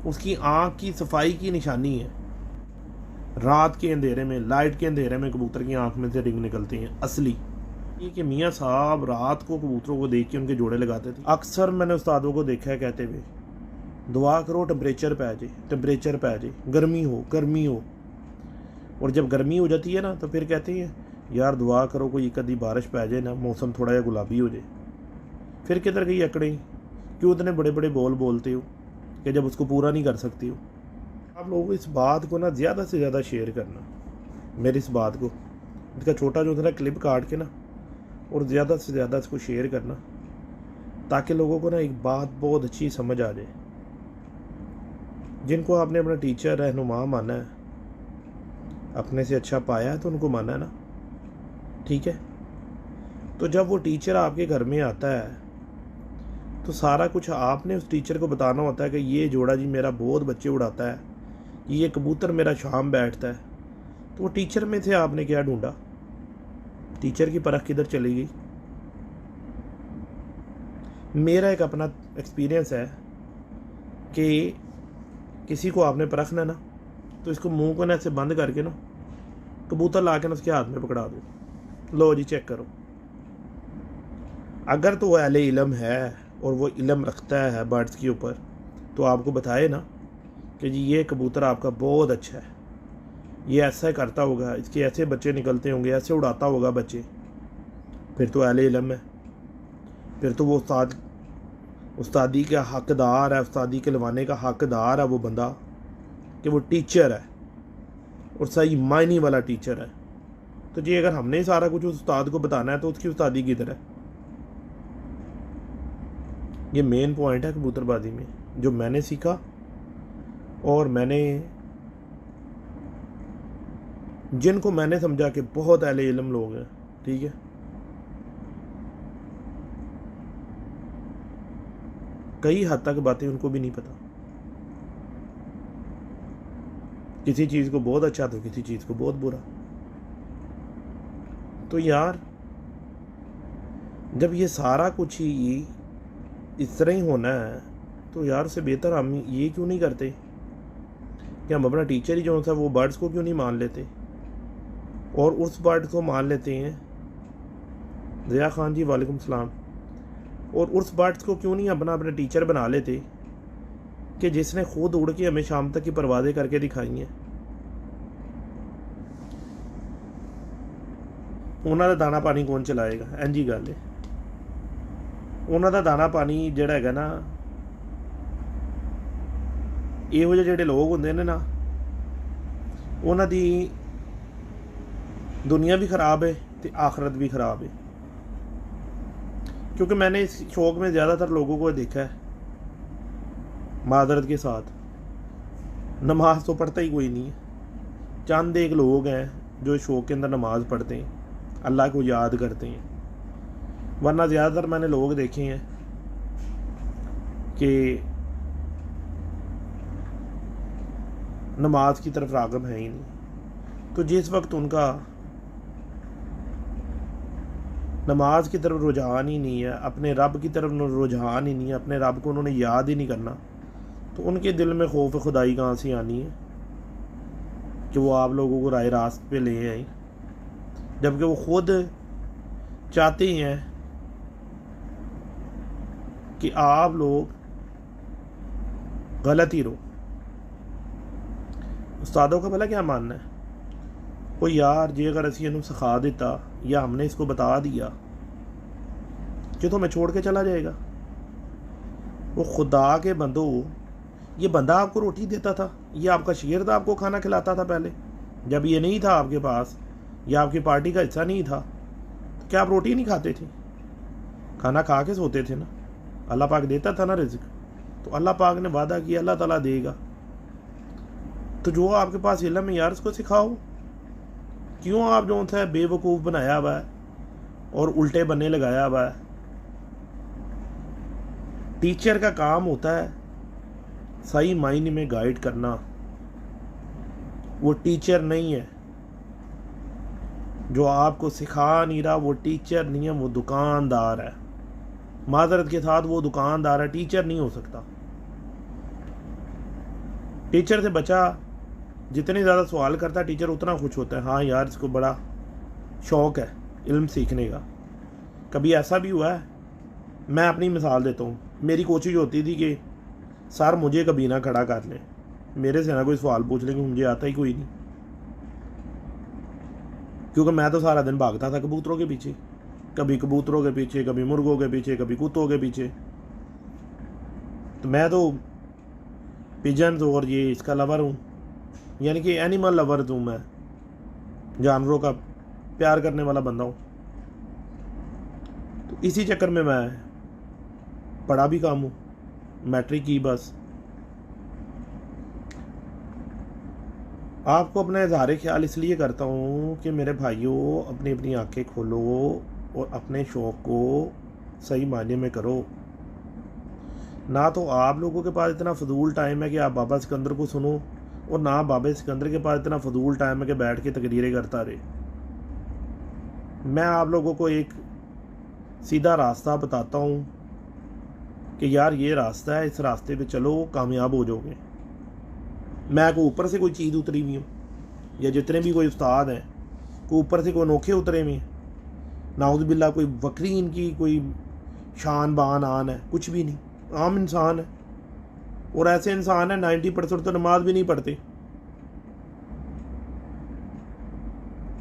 उसकी आँख की सफाई की निशानी है। रात के अंधेरे में, लाइट के अंधेरे में कबूतर की आँख में से रिंग निकलती हैं असली। ये कि मियाँ साहब रात को कबूतरों को देख के उनके जोड़े लगाते थे। अक्सर मैंने उस्तादों को देखा है कहते हुए, दुआ करो टेम्परेचर पै जाए, टेम्परेचर पै जाए, गर्मी हो, गर्मी हो। और जब गर्मी हो जाती है ना तो फिर कहते हैं यार दुआ करो कोई कभी बारिश पै जाए ना, मौसम थोड़ा जा गुलाबी हो जाए। फिर किधर गई अकड़ें? क्यों इतने बड़े बड़े बोल बोलते हो कि जब उसको पूरा नहीं कर सकती हो? आप लोगों को इस बात को ना ज़्यादा से ज़्यादा शेयर करना, मेरी इस बात को, इसका छोटा जो था क्लिप काट के ना, और ज़्यादा से ज़्यादा इसको शेयर करना, ताकि लोगों को ना एक बात बहुत अच्छी समझ आ जाए। जिनको आपने अपना टीचर रहनुमा माना है, अपने से अच्छा पाया है तो उनको माना है ना, ठीक है। तो जब वो टीचर आपके घर में आता है तो सारा कुछ आपने उस टीचर को बताना होता है कि ये जोड़ा जी मेरा बहुत बच्चे उड़ाता है, ये कबूतर मेरा शाम बैठता है। तो वो टीचर में से आपने क्या ढूंढा? टीचर की परख किधर चली गई? मेरा एक अपना एक्सपीरियंस है कि किसी को आपने परखना ना तो इसको मुंह को ना ऐसे बंद करके ना कबूतर ला के ना उसके हाथ में पकड़ा दो, लो जी चेक करो। अगर तो वो अहले इल्म है और वो इल्म रखता है बर्ड्स के ऊपर, तो आपको बताए ना कि जी ये कबूतर आपका बहुत अच्छा है, ये ऐसा करता होगा, इसके ऐसे बच्चे निकलते होंगे, ऐसे उड़ाता होगा बच्चे, फिर तो अहले इल्म है। फिर तो वो उस्तादी का हकदार है, उस्तादी के लवाने का हकदार है वो बंदा, कि वो टीचर है और सही मायने वाला टीचर है। तो जी अगर हमने सारा कुछ उस उस्ताद को बताना है तो उसकी उस्तादी किधर है? ये मेन पॉइंट है कबूतरबाजी में जो मैंने सीखा, और मैंने जिनको मैंने समझा कि बहुत अहले इल्म लोग हैं, ठीक है, कई हद तक बातें उनको भी नहीं पता। किसी चीज़ को बहुत अच्छा तो किसी चीज़ को बहुत बुरा। तो यार जब ये सारा कुछ ही इस तरह ही होना है तो यार उससे बेहतर हम ये क्यों नहीं करते कि हम अपना टीचर ही जो था वो बर्ड्स को क्यों नहीं मान लेते, और उस बर्ड को मान लेते हैं। ज़िया खान जी वालेकुम सलाम। और उस बर्ड्स को क्यों नहीं अपना टीचर बना लेते कि जिसने खुद उड़ के हमें शाम तक की परवाज़ें करके दिखाई हैं। उन्होंने दाना पानी कौन चलाएगा? इंजी गल है, उन्होंने दाना पानी जिहड़ा हैगा ना, इहो ਜਿਹੇ ਜਿਹੜੇ लोग होंगे ने ना, उन्हों दी दुनिया भी ख़राब है तो आखरत भी ख़राब है। क्योंकि मैंने इस शौक में ज़्यादातर लोगों को देखा है, मादरत के साथ, नमाज तो पढ़ता ही कोई नहीं है। चंद एक लोग हैं जो शौक के अंदर नमाज पढ़ते हैं, अल्लाह को याद करते हैं, वरना ज़्यादातर मैंने लोग देखे हैं कि नमाज की तरफ राग़िब है ही नहीं। तो जिस वक्त उनका नमाज की तरफ रुझान ही नहीं है, अपने रब की तरफ रुझान ही नहीं है, अपने रब को उन्होंने याद ही नहीं करना, तो उनके दिल में खौफ खुदाई कहाँ से आनी है कि वो आप लोगों को राह रास्त पे ले आए, जबकि वो खुद चाहते हैं कि आप लोग गलत ही रहो। उस्तादों का भला क्या मानना है? ओ यार जी अगर असी इन्हों सिखा देता या हमने इसको बता दिया कि तो मैं छोड़ के चला जाएगा। वो खुदा के बंदो, ये बंदा आपको रोटी देता था, ये आपका शेर था, आपको खाना खिलाता था पहले जब ये नहीं था आपके पास, या आपकी पार्टी का हिस्सा नहीं था, तो क्या आप रोटी नहीं खाते थे? खाना खा के सोते थे ना। अल्लाह पाक देता था ना रिज़्क, तो अल्लाह पाक ने वादा किया अल्लाह ताला देगा। तो जो आपके पास इल्म है यार उसको सिखाओ। क्यों आप जो है बेवकूफ़ बनाया हुआ है और उल्टे बनने लगाया हुआ है? टीचर का काम होता है सही मायने में गाइड करना। वो टीचर नहीं है जो आपको सिखा नहीं रहा, वो टीचर नहीं है, वो दुकानदार है। माजरत के साथ वो दुकानदार है, टीचर नहीं हो सकता। टीचर से बच्चा जितने ज़्यादा सवाल करता है टीचर उतना खुश होता है, हाँ यार इसको बड़ा शौक़ है इल्म सीखने का। कभी ऐसा भी हुआ है, मैं अपनी मिसाल देता हूँ, मेरी कोशिश होती थी कि सर मुझे कभी ना खड़ा कर लें, मेरे से ना कोई सवाल पूछ ले, मुझे आता ही कोई नहीं, क्योंकि मैं तो सारा दिन भागता था कबूतरों के पीछे, कभी कबूतरों के पीछे, कभी मुर्गों के पीछे, कभी कुत्तों के पीछे। तो मैं तो पिजन्स और ये इसका लवर हूँ, यानी कि एनिमल लवर हूँ, मैं जानवरों का प्यार करने वाला बंदा हूँ। तो इसी चक्कर में मैं पढ़ा भी काम हूँ, मैट्रिक की बस। आपको अपना इजहार ख्याल इसलिए करता हूँ कि मेरे भाइयों अपनी अपनी आंखें खोलो और अपने शौक़ को सही मायने में करो। ना तो आप लोगों के पास इतना फजूल टाइम है कि आप बाबा सिकंदर को सुनो, और ना बाबा सिकंदर के पास इतना फजूल टाइम है कि बैठ के तकरीरें करता रहे। मैं आप लोगों को एक सीधा रास्ता बताता हूँ कि यार ये रास्ता है, इस रास्ते पे चलो, कामयाब हो जाओगे। मैं को ऊपर से कोई चीज़ उतरी हुई हूँ, या जितने भी कोई उस्ताद हैं को ऊपर से कोई अनोखे उतरे हुए हैं, नाउज़ुबिल्लाह कोई वक्री इनकी कोई शान बान आन है, कुछ भी नहीं, आम इंसान है। और ऐसे इंसान है 90% तो नमाज भी नहीं पढ़ते।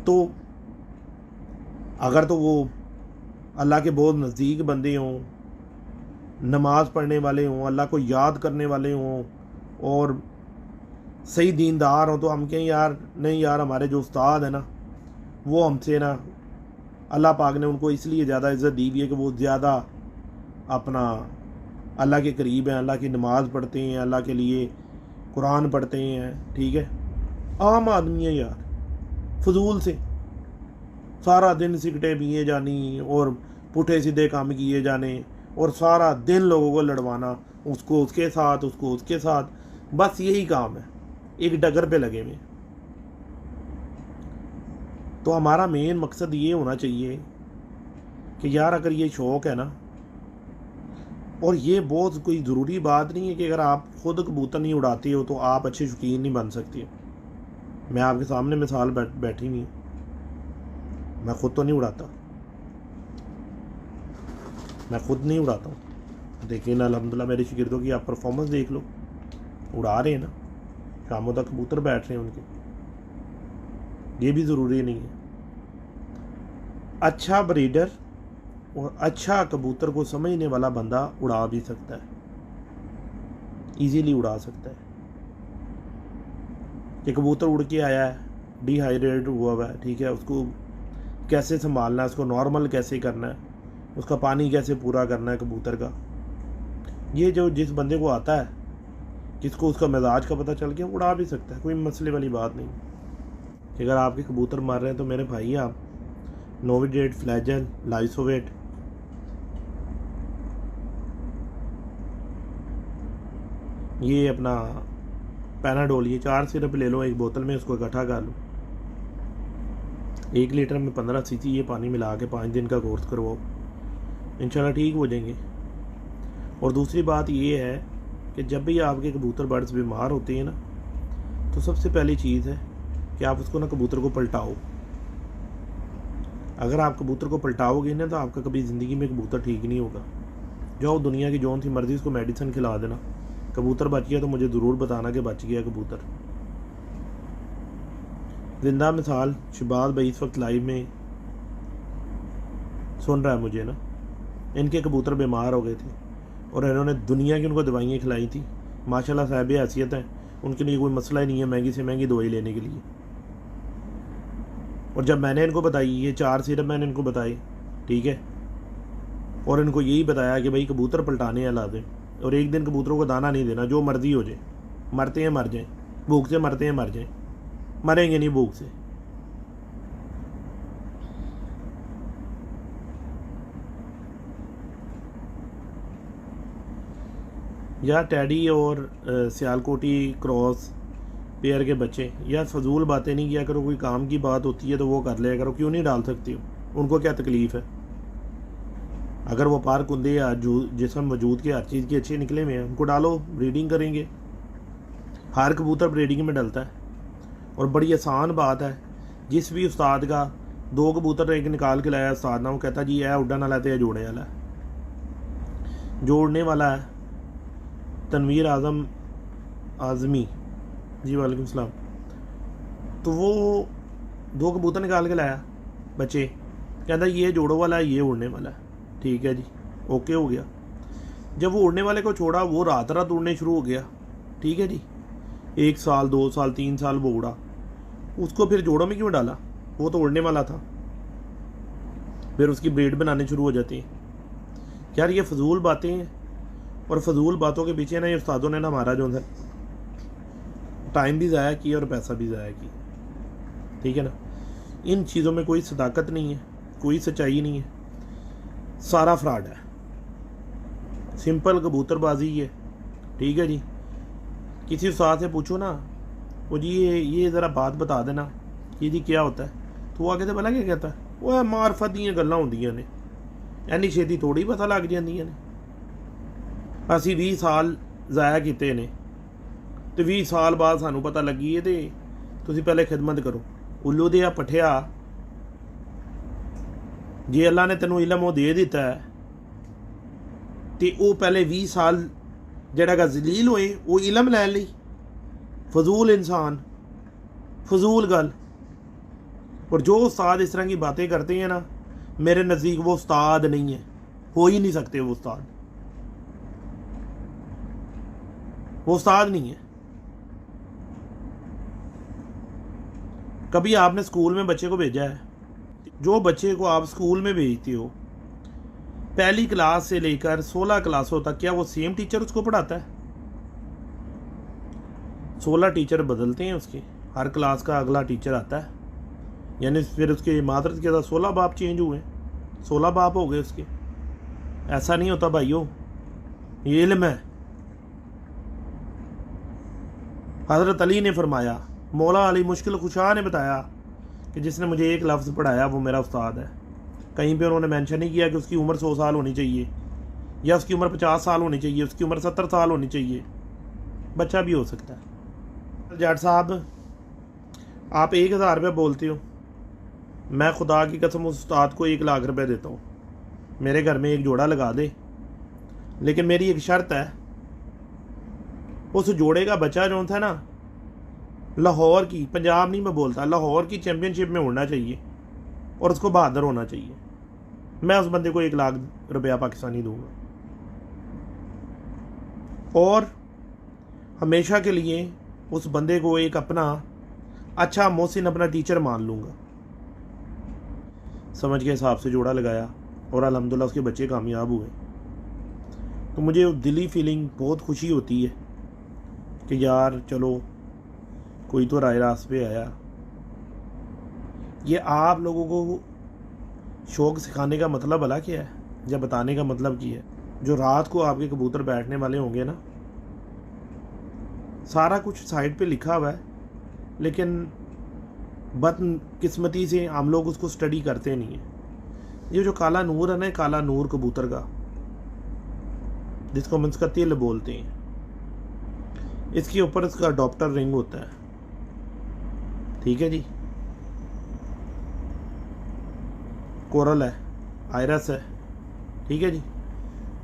तो अगर तो वो अल्लाह के बहुत नज़दीक बंदे हों, नमाज पढ़ने वाले हों, अल्लाह को याद करने वाले हों और सही दीनदार हों, तो हम कहें यार नहीं यार हमारे जो उस्ताद है ना वो हमसे ना, अल्लाह पाक ने उनको इसलिए ज़्यादा इज़्ज़त दी हुई है कि वो ज़्यादा अपना अल्लाह के करीब हैं, अल्लाह की नमाज़ पढ़ते हैं, अल्लाह के लिए कुरान पढ़ते हैं। ठीक है, आम आदमी है यार, फजूल से सारा दिन सिगरेटें पिए जानी और पुठे सीधे काम किए जाने और सारा दिन लोगों को लड़वाना, उसको उसके साथ, उसको उसके साथ, बस यही काम है, एक डगर पे लगे हुए। तो हमारा मेन मकसद ये होना चाहिए कि यार अगर ये शौक़ है ना, और ये बहुत कोई ज़रूरी बात नहीं है कि अगर आप खुद कबूतर नहीं उड़ाते हो तो आप अच्छे शौकीन नहीं बन सकते हो। मैं आपके सामने मिसाल बैठी नहीं, मैं खुद तो नहीं उड़ाता, मैं खुद नहीं उड़ाता हूँ, लेकिन अल्हम्दुलिल्लाह मेरे शागिर्दों की आप परफॉर्मेंस देख लो, उड़ा रहे हैं ना, शामों तक कबूतर बैठ रहे हैं उनके। ये भी ज़रूरी नहीं है। अच्छा ब्रीडर और अच्छा कबूतर को समझने वाला बंदा उड़ा भी सकता है, इजीली उड़ा सकता है। कि कबूतर उड़ के आया है, डिहाइड्रेट हुआ है, ठीक है, उसको कैसे संभालना है, उसको नॉर्मल कैसे करना है, उसका पानी कैसे पूरा करना है कबूतर का, ये जो जिस बंदे को आता है, जिसको उसका मिजाज का पता चल गया, उड़ा भी सकता है, कोई मसले वाली बात नहीं। कि अगर आपके कबूतर मर रहे हैं तो मेरे भाई आप नोविडेट, फ्लैजल, लाइसोवेट, ये अपना पैनाडोल, ये 4 सिरप ले लो एक बोतल में, उसको इकट्ठा कर लो, 1 लीटर में 15 सीसी ये पानी मिला के 5 दिन का कोर्स करवाओ, इंशाल्लाह ठीक हो जाएंगे। और दूसरी बात ये है कि जब भी आपके कबूतर बर्ड्स बीमार होते हैं ना, तो सबसे पहली चीज़ है कि आप उसको ना कबूतर को पलटाओ। अगर आप कबूतर को पलटाओगे ना तो आपका कभी ज़िंदगी में कबूतर ठीक नहीं होगा। जाओ दुनिया की जौन सी मर्जी उसको मेडिसिन खिला देना, कबूतर बच गया तो मुझे ज़रूर बताना कि बच गया कबूतर। जिंदा मिसाल शहबाज भाई इस वक्त लाइव में सुन रहा है मुझे ना, इनके कबूतर बीमार हो गए थे और इन्होंने दुनिया की उनको दवाइयाँ खिलाई थी। माशाल्लाह साहिब हैसियत हैं, उनके लिए कोई मसला ही नहीं है महंगी से महंगी दवाई लेने के लिए। और जब मैंने इनको बताई, ये 4 सिरप मैंने इनको बताए, ठीक है, और इनको यही बताया कि भाई कबूतर पलटाने हैं लाते, और एक दिन कबूतरों को दाना नहीं देना, जो मर्जी हो जाए, मरते हैं मर जाएं, भूख से मरते हैं मर जाएं, मरेंगे नहीं भूख से। या टैडी और सियालकोटी क्रॉस पेयर के बच्चे, या फजूल बातें नहीं किया करो, कोई काम की बात होती है तो वो कर लिया करो, क्यों नहीं डाल सकती हो, उनको क्या तकलीफ़ है। अगर वो पार कुंदे या जिसम वजूद के हर चीज़ की अच्छे निकले हुए हैं, उनको डालो, ब्रीडिंग करेंगे। हर कबूतर ब्रीडिंग में डलता है और बड़ी आसान बात है। जिस भी उस्ताद का 2 कबूतर एक निकाल के लाया उस्ताद ना, वो कहता जी यह उड़न वाला तो यह जोड़े वाला है। जोड़ने वाला है तनवीर आज़म आज़मी जी, वालेकुम सलाम। तो वो 2 कबूतर निकाल के लाया बच्चे, कहता ये जोड़ो वाला है, ये उड़ने वाला है। ठीक है जी, ओके हो गया। जब वो उड़ने वाले को छोड़ा, वो रात रात उड़ने शुरू हो गया। ठीक है जी, 1 साल 2 साल 3 साल वो उड़ा। उसको फिर जोड़ों में क्यों डाला? वो तो उड़ने वाला था। फिर उसकी ब्रीड बनाने शुरू हो जाती हैं। यार ये फजूल बातें हैं, और फजूल बातों के पीछे ना ये उस्तादों ने ना हमारा जो है टाइम भी ज़ाया किया और पैसा भी ज़ाया किया। ठीक है ना, इन चीज़ों में कोई सदाकत नहीं है, कोई सच्चाई नहीं है, सारा फ्रॉड है, सिंपल कबूतरबाजी है। ठीक है जी, किसी उस्ताद से पूछो ना, वो जी ये ज़रा बात बता देना कि जी क्या होता है, तो वो आगे से भला क्या कहता है, वो है मार्फत दी गल्लां होंदियां ने, एनी छेती थोड़ी पता लग जांदियां ने। असी 20 साल ज़ाया किए ने, तो 20 साल बाद सानू पता लगी है, तो तुसी पहले खिदमत करो। उल्लू दिया पठिया, जे अल्लाह ने तेनों इलम वो दे दिता है, तो वो पहले 20 साल जड़ा जलील होए वो इलम लै ली। फजूल इंसान, फजूल गल। और जो उस्ताद इस तरह की बातें करते हैं ना, मेरे नज़दीक वो उस्ताद नहीं है, हो ही नहीं सकते वो उस्ताद, वो उस्ताद नहीं है। कभी आपने स्कूल में बच्चे को भेजा है? जो बच्चे को आप स्कूल में भेजते हो, पहली क्लास से लेकर 16 क्लासों तक, क्या वो सेम टीचर उसको पढ़ाता है? 16 टीचर बदलते हैं उसके, हर क्लास का अगला टीचर आता है, यानी फिर उसके मादरत के साथ 16 बाप चेंज हुए, 16 बाप हो गए उसके। ऐसा नहीं होता भाइयों, ये इल्म है। हज़रत अली ने फरमाया, मौला अली मुश्किल कुशा ने बताया कि जिसने मुझे एक लफ्ज़ पढ़ाया वो मेरा उस्ताद है। कहीं पे उन्होंने मेंशन नहीं किया कि उसकी उम्र 100 साल होनी चाहिए, या उसकी उम्र 50 साल होनी चाहिए, उसकी उम्र 70 साल होनी चाहिए, बच्चा भी हो सकता है। जाट साहब, आप 1000 रुपये बोलते हो, मैं खुदा की कसम उस उस्ताद को 1 लाख रुपये देता हूँ, मेरे घर में एक जोड़ा लगा दे। लेकिन मेरी एक शर्त है, उस जोड़े का बच्चा जो था ना, लाहौर की, पंजाब नहीं मैं बोलता, लाहौर की चैम्पियनशिप में उड़ना चाहिए और उसको बहादुर होना चाहिए। मैं उस बंदे को 1 लाख रुपया पाकिस्तानी दूंगा, और हमेशा के लिए उस बंदे को एक अपना अच्छा मोहसिन, अपना टीचर मान लूँगा। समझ के हिसाब से जोड़ा लगाया और अल्हम्दुलिल्लाह उसके बच्चे कामयाब हुए। तो मुझे दिली फीलिंग बहुत खुशी होती है कि यार चलो कोई तो राय रास्त पे आया। ये आप लोगों को शौक़ सिखाने का मतलब भला क्या है, या बताने का मतलब क्या है? जो रात को आपके कबूतर बैठने वाले होंगे ना, सारा कुछ साइड पे लिखा हुआ है, लेकिन बदकिस्मती से हम लोग उसको स्टडी करते नहीं हैं। ये जो काला नूर है ना, काला नूर कबूतर का, जिसको हम इसका तिल बोलते हैं, इसके ऊपर इसका डॉप्टर रिंग होता है। ठीक है जी, कोरल है, आयरस है। ठीक है जी,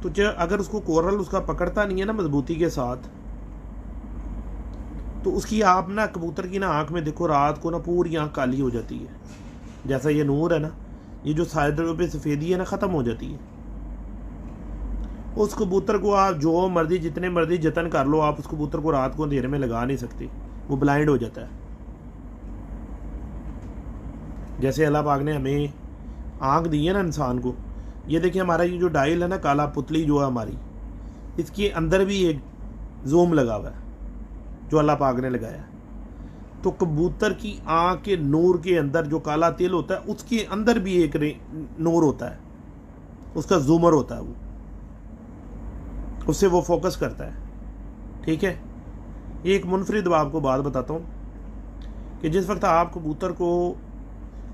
तो अगर उसको कोरल उसका पकड़ता नहीं है ना मजबूती के साथ, तो उसकी आप ना कबूतर की ना आँख में देखो, रात को ना पूरी आँख काली हो जाती है। जैसा ये नूर है ना, ये जो साइडों पे सफ़ेदी है ना, ख़त्म हो जाती है। उस कबूतर को आप जो मर्जी जितने मर्जी जतन कर लो, आप उस कबूतर को रात को अंधेरे में लगा नहीं सकते, वो ब्लाइंड हो जाता है। जैसे अल्लाह पाक ने हमें आँख दी है ना इंसान को, ये देखिए हमारा ये जो डायल है ना, काला पुतली जो है हमारी, इसके अंदर भी एक जूम लगा हुआ है जो अल्लाह पाक ने लगाया। तो कबूतर की आँख के नूर के अंदर जो काला तिल होता है, उसके अंदर भी एक नूर होता है, उसका जूमर होता है, वो उससे वो फोकस करता है। ठीक है, एक मुनफरिद आपको बात बताता हूँ कि जिस वक्त आप कबूतर को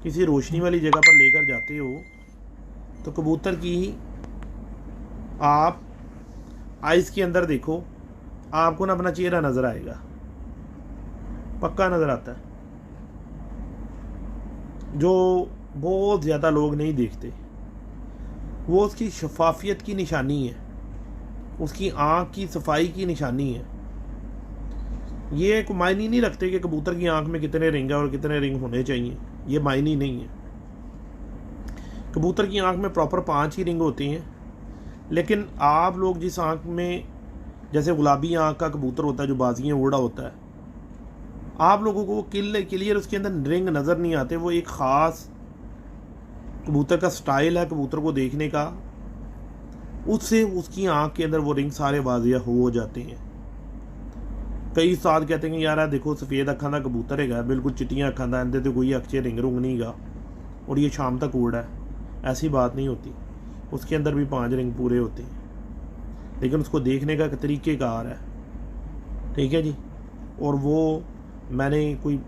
किसी रोशनी वाली जगह पर लेकर जाते हो, तो कबूतर की आप आइज़ के अंदर देखो, आपको ना अपना चेहरा नज़र आएगा। पक्का नज़र आता है। जो बहुत ज़्यादा लोग नहीं देखते वो उसकी शफाफियत की निशानी है, उसकी आँख की सफाई की निशानी है। ये एक मायने नहीं रखते कि कबूतर की आँख में कितने रिंग है और कितने रिंग होने चाहिए, ये मायने नहीं है। कबूतर की आँख में प्रॉपर 5 ही रिंग होती हैं, लेकिन आप लोग जिस आँख में, जैसे गुलाबी आँख का कबूतर होता है जो बाजियाँ उड़ा होता है, आप लोगों को वो क्लियर उसके अंदर रिंग नज़र नहीं आते। वो एक ख़ास कबूतर का स्टाइल है कबूतर को देखने का, उससे उसकी आँख के अंदर वो रिंग सारे वाजिया हो जाते हैं। कई उस्ताद कहते हैं कि यार देखो सफ़ेद अखा का कबूतर है, बिल्कुल चिट्टियाँ अखा का, इनते तो कोई अक्षे रिंग रुंग नहीं गा और ये शाम तक उड़ा है। ऐसी बात नहीं होती, उसके अंदर भी 5 रिंग पूरे होते हैं, लेकिन उसको देखने का तरीक़ेकार है। ठीक है जी। और वो मैंने कोई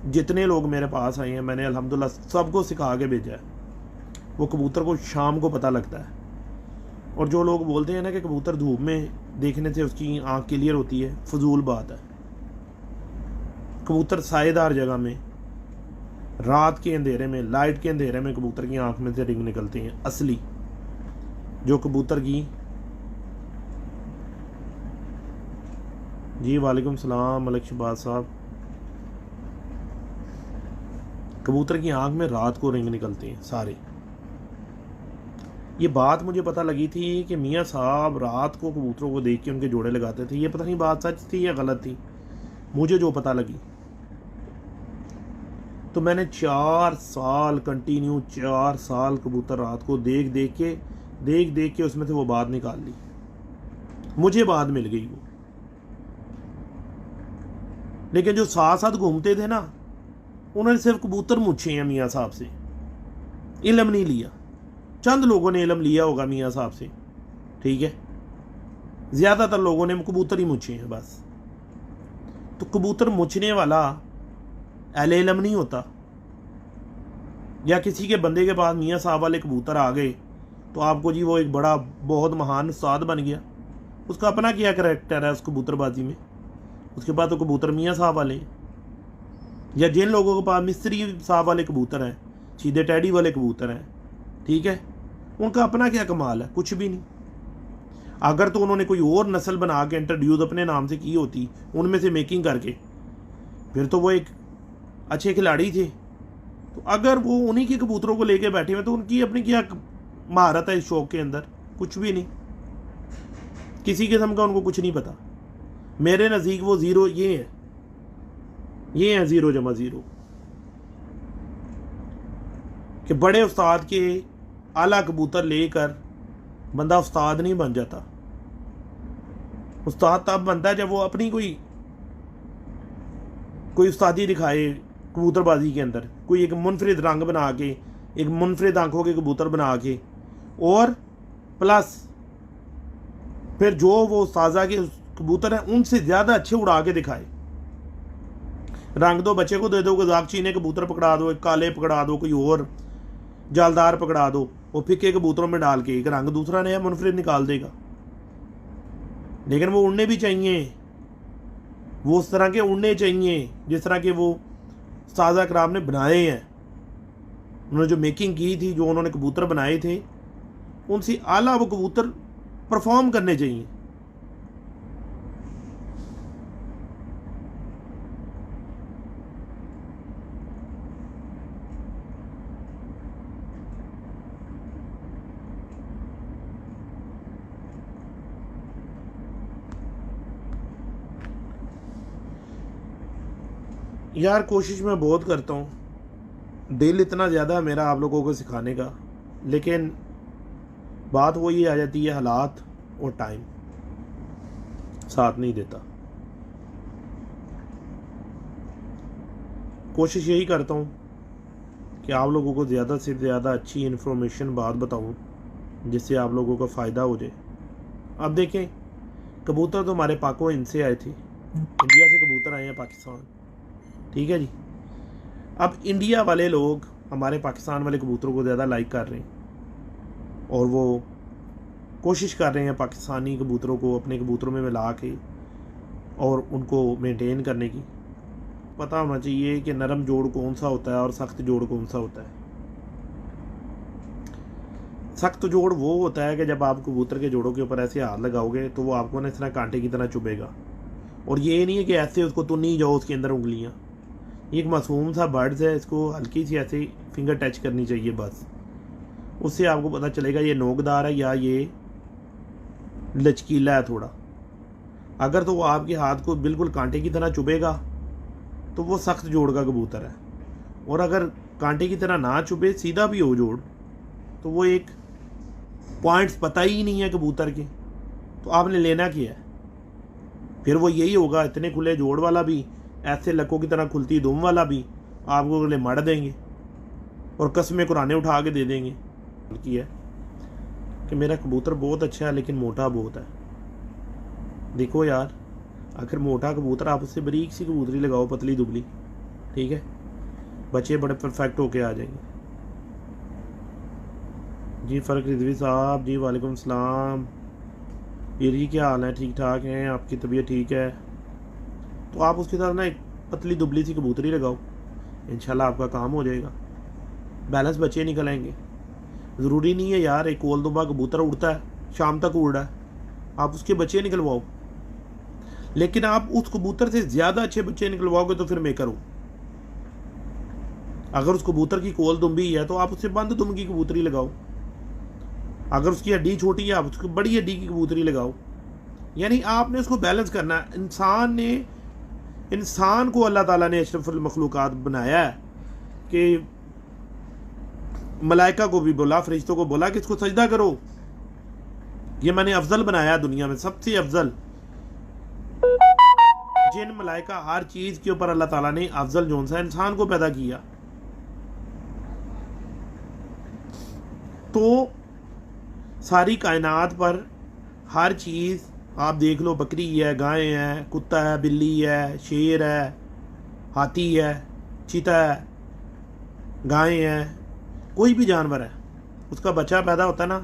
जितने लोग मेरे पास आए हैं मैंने अल्हम्दुलिल्लाह सबको सिखा के भेजा है। वो कबूतर को शाम को पता लगता है। और जो लोग बोलते हैं ना कि कबूतर धूप में देखने से उसकी आँख क्लियर होती है, फजूल बात है। कबूतर सायेदार जगह में, रात के अंधेरे में, लाइट के अंधेरे में कबूतर की आँख में से रिंग निकलती हैं असली। जो कबूतर की, जी वालेकुम सलाम मलिक शहबाज साहब, कबूतर की आँख में रात को रिंग निकलती हैं सारे। ये बात मुझे पता लगी थी कि मियाँ साहब रात को कबूतरों को देख के उनके जोड़े लगाते थे। ये पता नहीं बात सच थी या गलत थी, मुझे जो पता लगी। तो मैंने 4 साल कंटिन्यू 4 साल कबूतर रात को देख देख के उसमें से वो बात निकाल ली। मुझे बात मिल गई वो। लेकिन जो साथ साथ घूमते थे ना, उन्होंने सिर्फ कबूतर पूछे हैं मियाँ साहब से, इल्म नहीं लिया। चंद लोगों ने इल्म लिया होगा मियाँ साहब से, ठीक है, ज़्यादातर लोगों ने कबूतर ही मुछे हैं बस। तो कबूतर मुछने वाला अहले इल्म नहीं होता। या किसी के बंदे के पास मियाँ साहब वाले कबूतर आ गए तो आपको जी वो एक बड़ा बहुत महान उस्ताद बन गया। उसका अपना क्या करैक्टर है उस कबूतरबाजी में, उसके बाद तो कबूतर मियाँ साहब वाले हैं। या जिन लोगों के पास मिस्त्री साहब वाले कबूतर हैं, सीधे टैडी वाले कबूतर हैं, ठीक है, उनका अपना क्या कमाल है, कुछ भी नहीं। अगर तो उन्होंने कोई और नस्ल बना के इंट्रोड्यूस अपने नाम से की होती, उनमें से मेकिंग करके, फिर तो वो एक अच्छे खिलाड़ी थे। तो अगर वो उन्हीं के कबूतरों को लेके बैठे हुए तो उनकी अपनी क्या महारत है इस शौक के अंदर, कुछ भी नहीं। किसी किस्म का उनको कुछ नहीं पता। मेरे नज़दीक वो ज़ीरो ये है 0 जमा 0 कि बड़े उस्ताद के आला कबूतर लेकर बंदा उस्ताद नहीं बन जाता। उस्ताद तब बनता है जब वो अपनी कोई उस्तादी दिखाए कबूतरबाजी के अंदर, कोई एक मुनफरिद रंग बना के, एक मुनफरिद आंखों के कबूतर बना के, और प्लस फिर जो वो उस्ताजा के कबूतर हैं उनसे ज़्यादा अच्छे उड़ा के दिखाए। रंग दो बच्चे को दे दो, गजाक चीने कबूतर पकड़ा दो, एक काले पकड़ा दो, कोई और जालदार पकड़ा दो, वो फिक्के कबूतरों में डाल के एक रंग दूसरा नया मुनफरिद निकाल देगा। लेकिन वो उड़ने भी चाहिए, वो उस तरह के उड़ने चाहिए जिस तरह के वो उस्ताद कराम ने बनाए हैं। उन्होंने जो मेकिंग की थी, जो उन्होंने कबूतर बनाए थे, उनसे आला वो कबूतर परफॉर्म करने चाहिए। यार कोशिश मैं बहुत करता हूँ, दिल इतना ज़्यादा मेरा आप लोगों को सिखाने का, लेकिन बात वही आ जाती है, हालात और टाइम साथ नहीं देता। कोशिश यही करता हूँ कि आप लोगों को ज़्यादा से ज़्यादा अच्छी इन्फॉर्मेशन बात बताऊँ जिससे आप लोगों का फ़ायदा हो जाए। अब देखें, कबूतर तो हमारे पाको इनसे आए थे, इंडिया से कबूतर आए हैं पाकिस्तान, ठीक है जी। अब इंडिया वाले लोग हमारे पाकिस्तान वाले कबूतरों को ज़्यादा लाइक कर रहे हैं और वो कोशिश कर रहे हैं पाकिस्तानी कबूतरों को अपने कबूतरों में मिला के और उनको मेंटेन करने की। पता होना चाहिए कि नरम जोड़ कौन सा होता है और सख्त जोड़ कौन सा होता है। सख्त जोड़ वो होता है कि जब आप कबूतर के जोड़ों के ऊपर ऐसे हाथ लगाओगे तो वो आपको ना इस तरह कांटे की तरह चुभेगा, और ये नहीं है कि ऐसे उसको तो नहीं जाओ उसके अंदर उंगलियां। ये एक मासूम सा बर्ड्स है, इसको हल्की सी ऐसे फिंगर टच करनी चाहिए बस, उससे आपको पता चलेगा ये नोकदार है या ये लचकीला है थोड़ा। अगर तो वो आपके हाथ को बिल्कुल कांटे की तरह चुभेगा तो वो सख्त जोड़ का कबूतर है, और अगर कांटे की तरह ना चुभे, सीधा भी हो जोड़, तो वो एक पॉइंट्स पता ही नहीं है कबूतर के, तो आपने लेना क्या है? फिर वो यही होगा, इतने खुले जोड़ वाला भी, ऐसे लकों की तरह खुलती दुम वाला भी आपको अगले मर देंगे और कस्में कुराने उठा के दे देंगे। की है कि मेरा कबूतर बहुत अच्छा है लेकिन मोटा बहुत है। देखो यार, आखिर मोटा कबूतर, आप उससे बारीक सी कबूतरी लगाओ, पतली दुबली, ठीक है, बच्चे बड़े परफेक्ट होके आ जाएंगे। जी फ़र्क रिजवी साहब, जी वालेकुम सलाम। ये क्या हाल है? ठीक ठाक हैं? आपकी तबीयत ठीक है? तो आप उसके साथ ना एक पतली दुबली सी कबूतरी लगाओ, इंशाल्लाह आपका काम हो जाएगा, बैलेंस बच्चे निकल आएंगे। ज़रूरी नहीं है यार एक कोल दुबा कबूतर उड़ता है, शाम तक उड़ रहा है, आप उसके बच्चे निकलवाओ, लेकिन आप उस कबूतर से ज़्यादा अच्छे बच्चे निकलवाओगे तो फिर मेकर हो। अगर उस कबूतर की कोल दुम्बी है तो आप उससे बंद दुम की कबूतरी लगाओ, अगर उसकी हड्डी छोटी है आप उसको बड़ी हड्डी की कबूतरी लगाओ। यानी आपने उसको बैलेंस करना है। इंसान को अल्लाह ताला ने अशरफुल मखलूकात बनाया है कि मलाइका को भी बोला, फरिश्तों को बोला कि इसको सजदा करो, ये मैंने अफजल बनाया दुनिया में, सबसे अफजल। जिन मलाइका हर चीज़ के ऊपर अल्लाह ताला ने अफजल जोन सा इंसान को पैदा किया। तो सारी कायनात पर हर चीज़ आप देख लो, बकरी है, गाय है, कुत्ता है, बिल्ली है, शेर है, हाथी है, चीता है, गाय है, कोई भी जानवर है, उसका बच्चा पैदा होता है ना,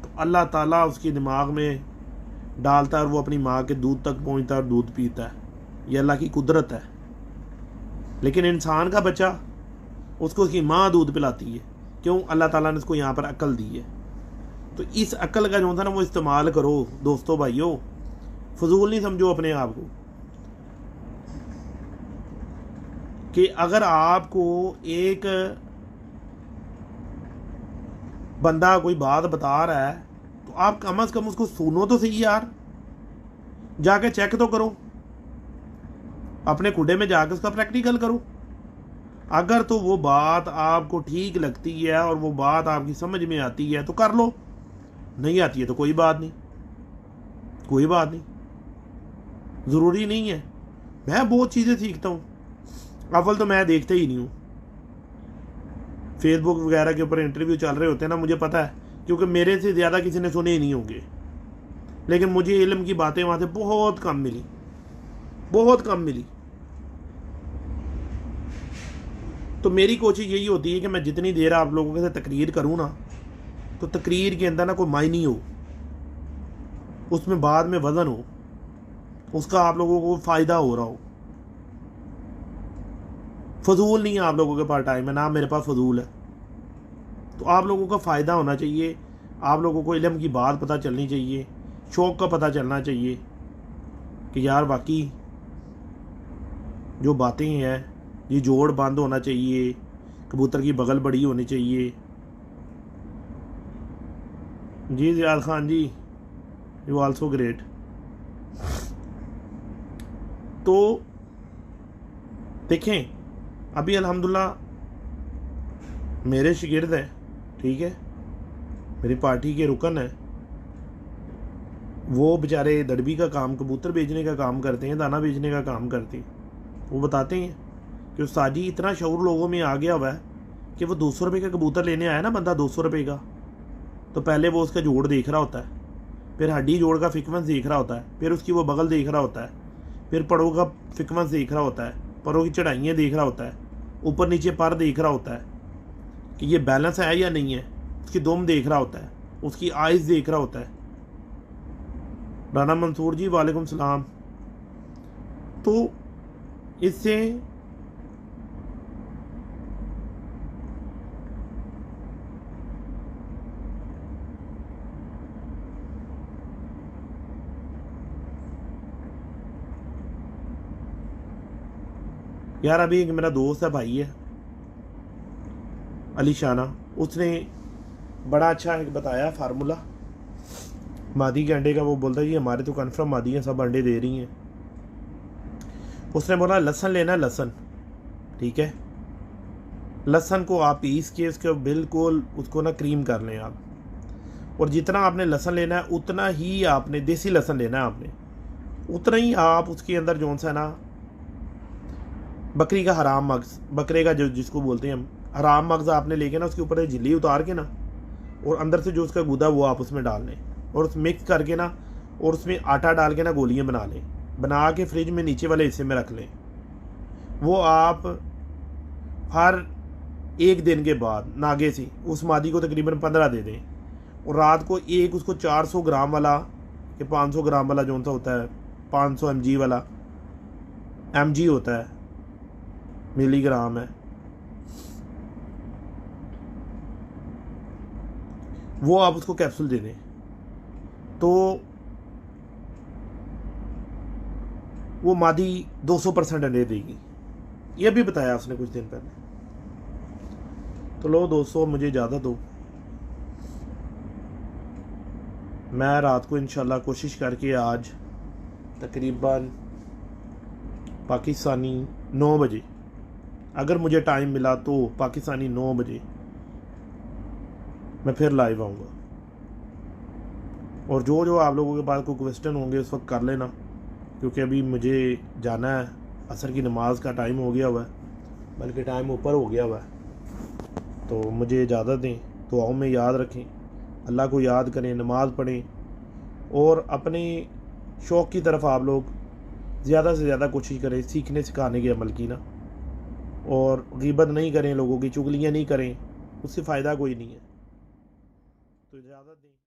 तो अल्लाह ताला उसके दिमाग में डालता है और वो अपनी माँ के दूध तक पहुँचता है और दूध पीता है। ये अल्लाह की कुदरत है। लेकिन इंसान का बच्चा, उसको उसकी माँ दूध पिलाती है। क्यों? अल्लाह ताला ने उसको यहाँ पर अक्ल दी है। तो इस अक्ल का जो था ना वो इस्तेमाल करो दोस्तों भाइयों, फजूल नहीं समझो अपने आप को। कि अगर आपको एक बंदा कोई बात बता रहा है तो आप कम से कम उसको सुनो तो सही यार, जाके चेक तो करो, अपने खुडे में जाकर उसका प्रैक्टिकल करो। अगर तो वो बात आपको ठीक लगती है और वो बात आपकी समझ में आती है तो कर लो, नहीं आती है तो कोई बात नहीं, कोई बात नहीं, ज़रूरी नहीं है। मैं बहुत चीज़ें सीखता हूँ, अव्वल तो मैं देखता ही नहीं हूँ। फेसबुक वगैरह के ऊपर इंटरव्यू चल रहे होते हैं ना, मुझे पता है, क्योंकि मेरे से ज़्यादा किसी ने सुने ही नहीं होंगे, लेकिन मुझे इल्म की बातें वहाँ से बहुत कम मिली, बहुत कम मिली। तो मेरी कोशिश यही होती है कि मैं जितनी देर आप लोगों के साथ तकरीर करूँ ना, तो तकरीर के अंदर ना कोई मायने हो, उसमें बाद में वज़न हो, उसका आप लोगों को फ़ायदा हो रहा हो। फजूल नहीं है आप लोगों के पास टाइम है ना, मेरे पास फजूल है। तो आप लोगों का फ़ायदा होना चाहिए, आप लोगों को इल्म की बात पता चलनी चाहिए, शौक़ का पता चलना चाहिए कि यार वाकई जो बातें हैं, ये जोड़ बंद होना चाहिए, कबूतर की बगल बड़ी होनी चाहिए। जी Ziyad Khan ji, you also great. तो देखें, अभी अल्हम्दुलिल्लाह मेरे शागिर्द हैं, ठीक है, मेरी पार्टी के रुकन हैं, वो बेचारे दड़बी का काम, कबूतर बेचने का काम करते हैं, दाना बेचने का काम करते हैं। वो बताते हैं कि उस्ताद जी इतना शऊर लोगों में आ गया हुआ है कि वो 200 रुपये का कबूतर लेने आया ना बंदा, 200 रुपये का, तो पहले वो उसका जोड़ देख रहा होता है, फिर हड्डी जोड़ का फिकमेंस देख रहा होता है, फिर उसकी वो बगल देख रहा होता है, फिर पड़ों का फिकमेंस देख रहा होता है, परों की चढ़ाइयाँ देख रहा होता है, ऊपर नीचे पर देख रहा होता है कि ये बैलेंस है या नहीं है, उसकी दुम देख रहा होता है, उसकी आइज़ देख रहा होता है। राना मंसूर जी वालेकुम सलाम। तो इससे यार अभी एक मेरा दोस्त है, भाई है अली शाना, उसने बड़ा अच्छा एक बताया फार्मूला मादी के अंडे का। वो बोलता है जी हमारे तो कन्फर्म मादी हैं, सब अंडे दे रही हैं। उसने बोला लहसुन लेना, लहसुन, ठीक है, लहसुन को आप पीस के उसके बिल्कुल उसको ना क्रीम कर लें आप, और जितना आपने लहसुन लेना है उतना ही आपने देसी लहसुन लेना है आपने, उतना ही आप उसके अंदर जो सा ना बकरी का हराम मग्ज़, बकरे का जो जिसको बोलते हैं हम हराम मग्ज़ आपने लेके ना उसके ऊपर झिल्ली उतार के ना, और अंदर से जो उसका गुदा वो आप उसमें डाल लें, और उस मिक्स करके ना, और उसमें आटा डाल के ना गोलियां बना लें, बना के फ्रिज में नीचे वाले हिस्से में रख लें। वो आप हर एक दिन के बाद नागे से उस मादी को तकरीबन 15 दे दें, और रात को एक उसको 400 ग्राम वाला कि 500 ग्राम वाला जो सा होता है, 500 mg वाला, mg होता है, मिलीग्राम है, वो आप उसको कैप्सूल दे दें, तो वो मादी 200% अंडे देगी। ये भी बताया उसने कुछ दिन पहले। तो लो दोस्तों, मुझे इजाज़त दो, मैं रात को इंशाल्लाह कोशिश करके आज तकरीबन पाकिस्तानी 9 बजे, अगर मुझे टाइम मिला तो पाकिस्तानी 9 बजे मैं फिर लाइव आऊँगा। और जो जो आप लोगों के पास कोई क्वेश्चन होंगे उस वक्त कर लेना, क्योंकि अभी मुझे जाना है, असर की नमाज का टाइम हो गया हुआ है, बल्कि टाइम ऊपर हो गया हुआ है। तो मुझे इजाज़त दें, दुआओं में याद रखें, अल्लाह को याद करें, नमाज़ पढ़ें, और अपने शौक़ की तरफ आप लोग ज़्यादा से ज़्यादा कोशिश करें सीखने सिखाने के अमल की ना, और ग़ीबत नहीं करें, लोगों की चुगलियाँ नहीं करें, उससे फ़ायदा कोई नहीं है। तो इजाज़त दें।